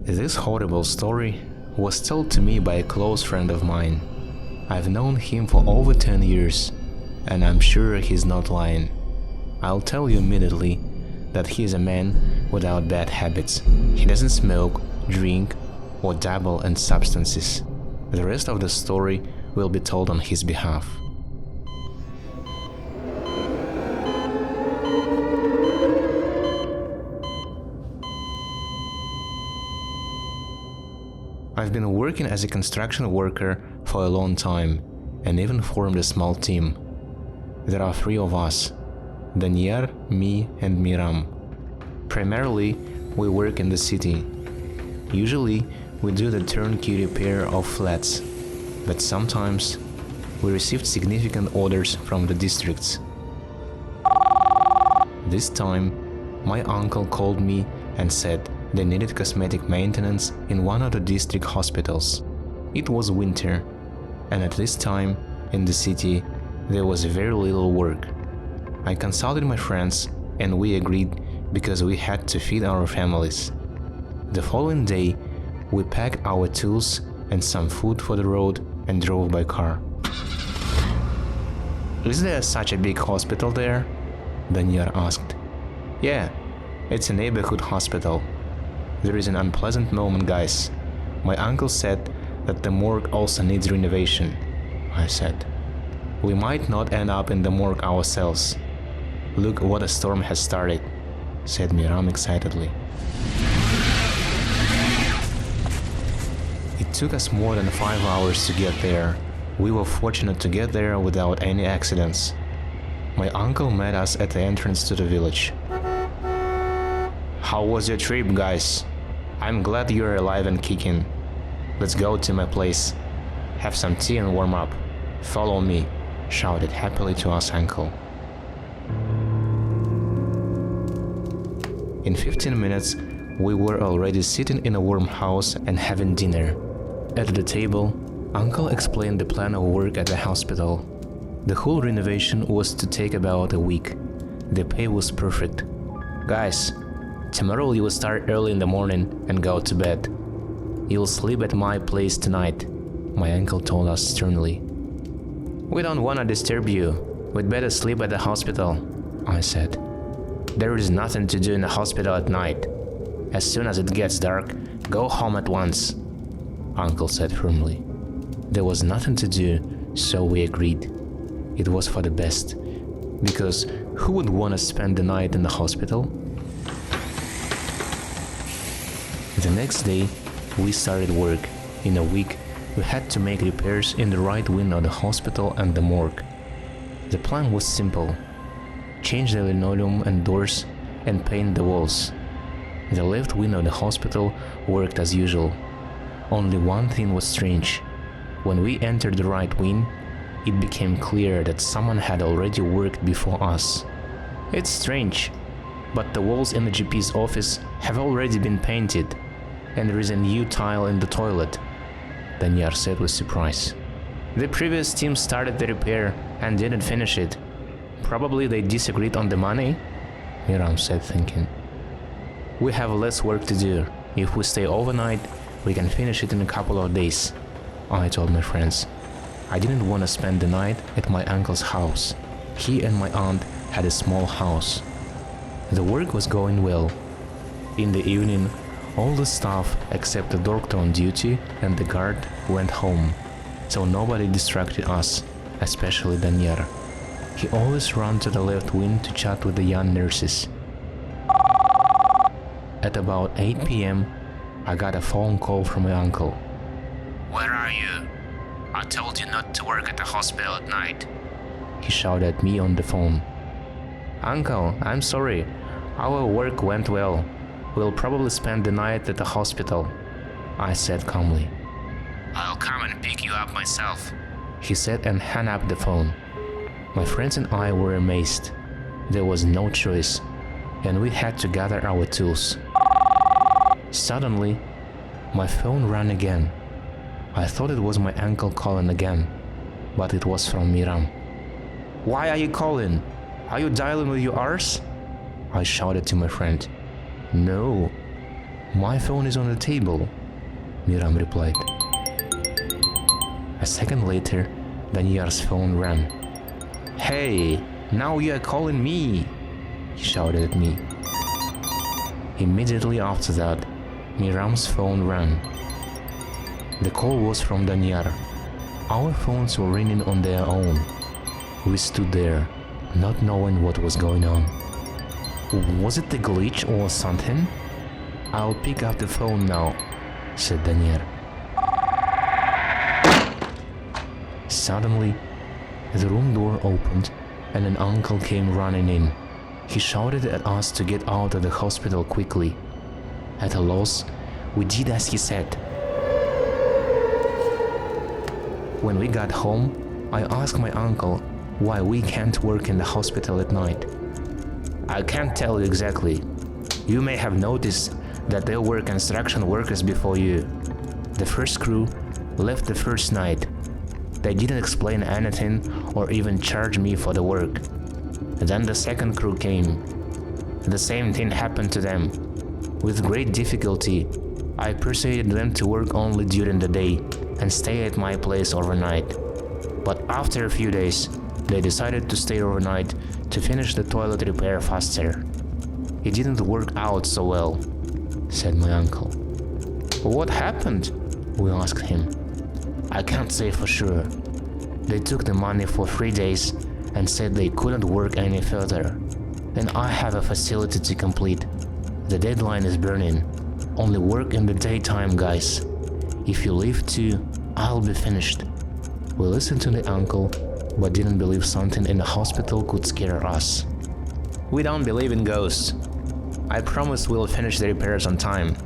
This horrible story was told to me by a close friend of mine. I've known him for over 10 years, and I'm sure he's not lying. I'll tell you immediately that he is a man without bad habits. He doesn't smoke, drink, or dabble in substances. The rest of the story will be told on his behalf. I've been working as a construction worker for a long time and even formed a small team. There are 3 of us: Daniel, me and Miram. Primarily, we work in the city. Usually, we do the turnkey repair of flats, but sometimes we received significant orders from the districts. This time, my uncle called me and said they needed cosmetic maintenance in one of the district hospitals. It was winter, and at this time in the city there was very little work. I consulted my friends and we agreed because we had to feed our families. The following day, we packed our tools and some food for the road and drove by car. "Is there such a big hospital there?" Daniel asked. "Yeah, it's a neighborhood hospital. There is an unpleasant moment, guys. My uncle said that the morgue also needs renovation," I said. "We might not end up in the morgue ourselves. Look what a storm has started," said Miram excitedly. It took us more than 5 hours to get there. We were fortunate to get there without any accidents. My uncle met us at the entrance to the village. "How was your trip, guys? I'm glad you're alive and kicking. Let's go to my place. Have some tea and warm up. Follow me," shouted happily to us uncle. In 15 minutes, we were already sitting in a warm house and having dinner. At the table, uncle explained the plan of work at the hospital. The whole renovation was to take about a week. The pay was perfect. "Guys, tomorrow you will start early in the morning and go to bed. You'll sleep at my place tonight," my uncle told us sternly. "We don't want to disturb you. We'd better sleep at the hospital," I said. "There is nothing to do in the hospital at night. As soon as it gets dark, go home at once," uncle said firmly. There was nothing to do, so we agreed. It was for the best, because who would want to spend the night in the hospital? The next day, we started work. In a week, we had to make repairs in the right wing of the hospital and the morgue. The plan was simple: change the linoleum and doors and paint the walls. The left wing of the hospital worked as usual. Only one thing was strange. When we entered the right wing, it became clear that someone had already worked before us. "It's strange, but the walls in the GP's office have already been painted, and there is a new tile in the toilet," Daniel said with surprise. "The previous team started the repair and didn't finish it. Probably they disagreed on the money," Miram said, thinking. "We have less work to do. If we stay overnight, we can finish it in a couple of days," I told my friends. I didn't want to spend the night at my uncle's house. He and my aunt had a small house. The work was going well. In the evening, all the staff except the doctor on duty and the guard went home, so nobody distracted us, especially Daniel. He always ran to the left wing to chat with the young nurses. At about 8 p.m., I got a phone call from my uncle. "Where are you? I told you not to work at the hospital at night," he shouted at me on the phone. "Uncle, I'm sorry. Our work went well. We'll probably spend the night at the hospital," I said calmly. "I'll come and pick you up myself," he said and hung up the phone. My friends and I were amazed. There was no choice, and we had to gather our tools. Suddenly, my phone rang again. I thought it was my uncle calling again, but it was from Miram. "Why are you calling? Are you dialing with your arse?" I shouted to my friend. "No," My phone is on the table, Miram replied. A second later, Danyar's phone rang. Hey, now you are calling me, he shouted at me. Immediately after that, Miram's phone rang. The call was from Danyar. Our phones were ringing on their own. We stood there, not knowing what was going on. Was it a glitch or something? I'll pick up the phone now, said Danyar. Suddenly, the room door opened and an uncle came running in. He shouted at us to get out of the hospital quickly. At a loss, we did as he said. When we got home, I asked my uncle why we can't work in the hospital at night. I can't tell you exactly. You may have noticed that there were construction workers before you. The first crew left the first night. They didn't explain anything or even charge me for the work. Then the second crew came. The same thing happened to them. With great difficulty, I persuaded them to work only during the day and stay at my place overnight. But after a few days, they decided to stay overnight to finish the toilet repair faster. It didn't work out so well, said my uncle. What happened? We asked him. I can't say for sure. They took the money for 3 days and said they couldn't work any further. And I have a facility to complete. The deadline is burning. Only work in the daytime, guys. If you leave too, I'll be finished. We listened to the uncle, but didn't believe something in the hospital could scare us. We don't believe in ghosts. I promise we'll finish the repairs on time.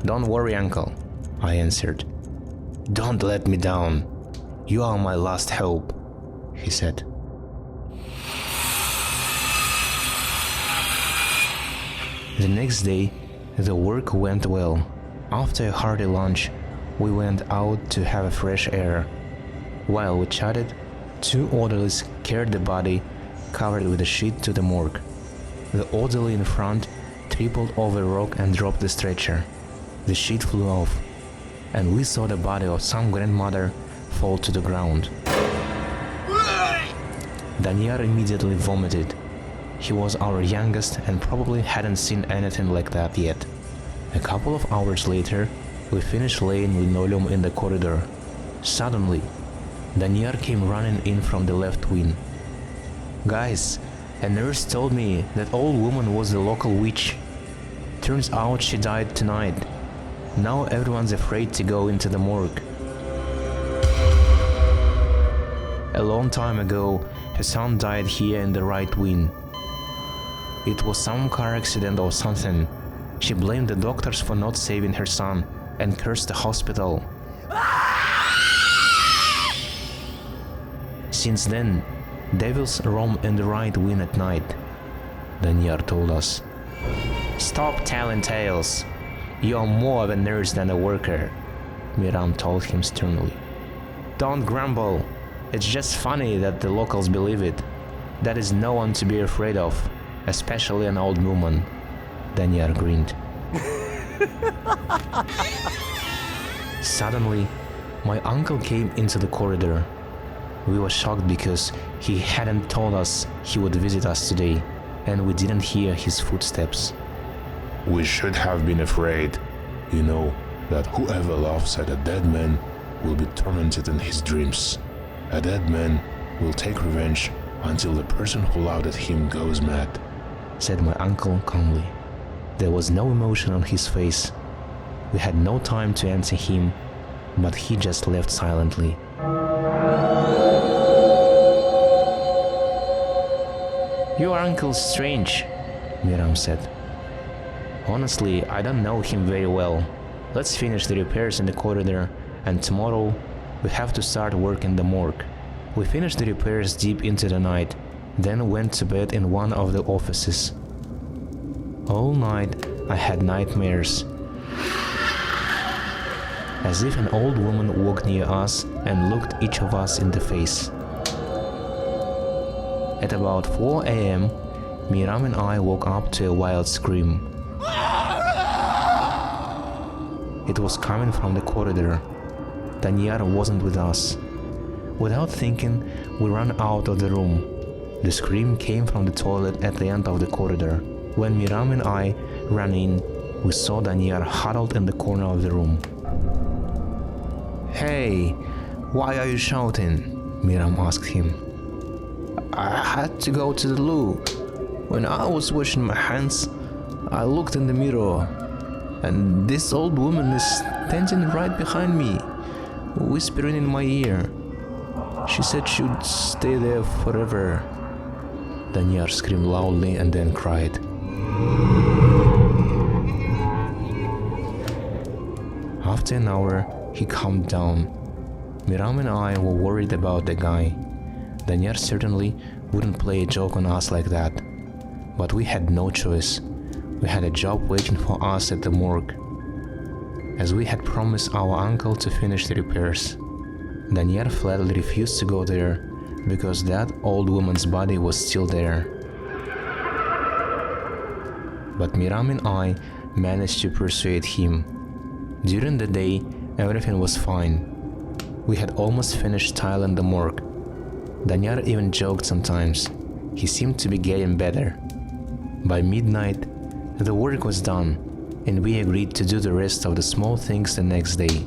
Don't worry, uncle, I answered. Don't let me down. You are my last hope, he said. The next day, the work went well. After a hearty lunch, we went out to have fresh air. While we chatted, 2 orderlies carried the body, covered with a sheet, to the morgue. The orderly in front tripled over a rock and dropped the stretcher. The sheet flew off, and we saw the body of some grandmother fall to the ground. Danyar immediately vomited. He was our youngest and probably hadn't seen anything like that yet. A couple of hours later, we finished laying linoleum in the corridor. Suddenly, Danyar came running in from the left wing. Guys, a nurse told me that old woman was the local witch. Turns out she died tonight. Now everyone's afraid to go into the morgue. A long time ago, her son died here in the right wing. It was some car accident or something. She blamed the doctors for not saving her son and cursed the hospital. Since then, devils roam in the right wing at night, Danyar told us. Stop telling tales. You are more of a nurse than a worker, Miram told him sternly. Don't grumble. It's just funny that the locals believe it. That is no one to be afraid of, especially an old woman. Danyar grinned. Suddenly, my uncle came into the corridor. We were shocked because he hadn't told us he would visit us today, and we didn't hear his footsteps. We should have been afraid. You know that whoever laughs at a dead man will be tormented in his dreams. A dead man will take revenge until the person who laughed at him goes mad, said my uncle calmly. There was no emotion on his face. We had no time to answer him, but he just left silently. Your uncle's strange, Miram said. Honestly, I don't know him very well. Let's finish the repairs in the corridor, and tomorrow we have to start work in the morgue. We finished the repairs deep into the night, then went to bed in one of the offices. All night I had nightmares. As if an old woman walked near us and looked each of us in the face. At about 4 a.m., Miram and I woke up to a wild scream. It was coming from the corridor. Danyar wasn't with us. Without thinking, we ran out of the room. The scream came from the toilet at the end of the corridor. When Miram and I ran in, we saw Danyar huddled in the corner of the room. "Hey, why are you shouting?" Miram asked him. "I had to go to the loo. When I was washing my hands, I looked in the mirror, and this old woman is standing right behind me, whispering in my ear. She said she'd stay there forever." Danyar screamed loudly and then cried. After an hour, he calmed down. Miram and I were worried about the guy. Danyar certainly wouldn't play a joke on us like that. But we had no choice. We had a job waiting for us at the morgue. As we had promised our uncle to finish the repairs, Danyar flatly refused to go there because that old woman's body was still there. But Miram and I managed to persuade him. During the day, everything was fine. We had almost finished tiling the morgue. Danyar even joked sometimes. He seemed to be getting better. By midnight, the work was done, and we agreed to do the rest of the small things the next day.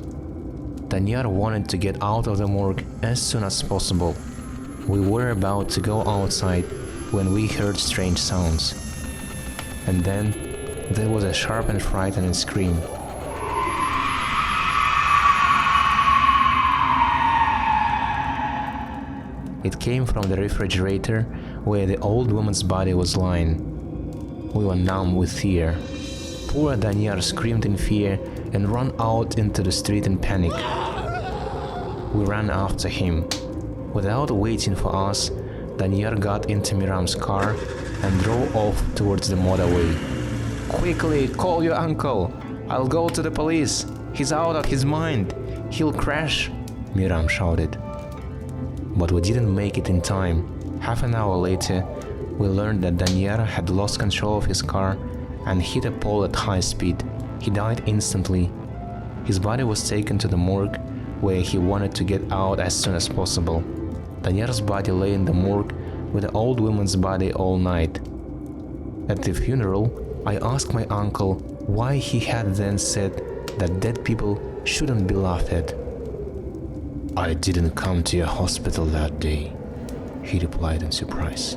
Danyar wanted to get out of the morgue as soon as possible. We were about to go outside when we heard strange sounds. And then there was a sharp and frightening scream. It came from the refrigerator where the old woman's body was lying. We were numb with fear. Poor Danyar screamed in fear and ran out into the street in panic. We ran after him. Without waiting for us, Danyar got into Miram's car and drove off towards the motorway. "Quickly, call your uncle! I'll go to the police! He's out of his mind! He'll crash!" Miram shouted. But we didn't make it in time. Half an hour later, we learned that Danyar had lost control of his car and hit a pole at high speed. He died instantly. His body was taken to the morgue, where he wanted to get out as soon as possible. Danyar's body lay in the morgue with the old woman's body all night. At the funeral, I asked my uncle why he had then said that dead people shouldn't be laughed at. "I didn't come to your hospital that day," he replied in surprise.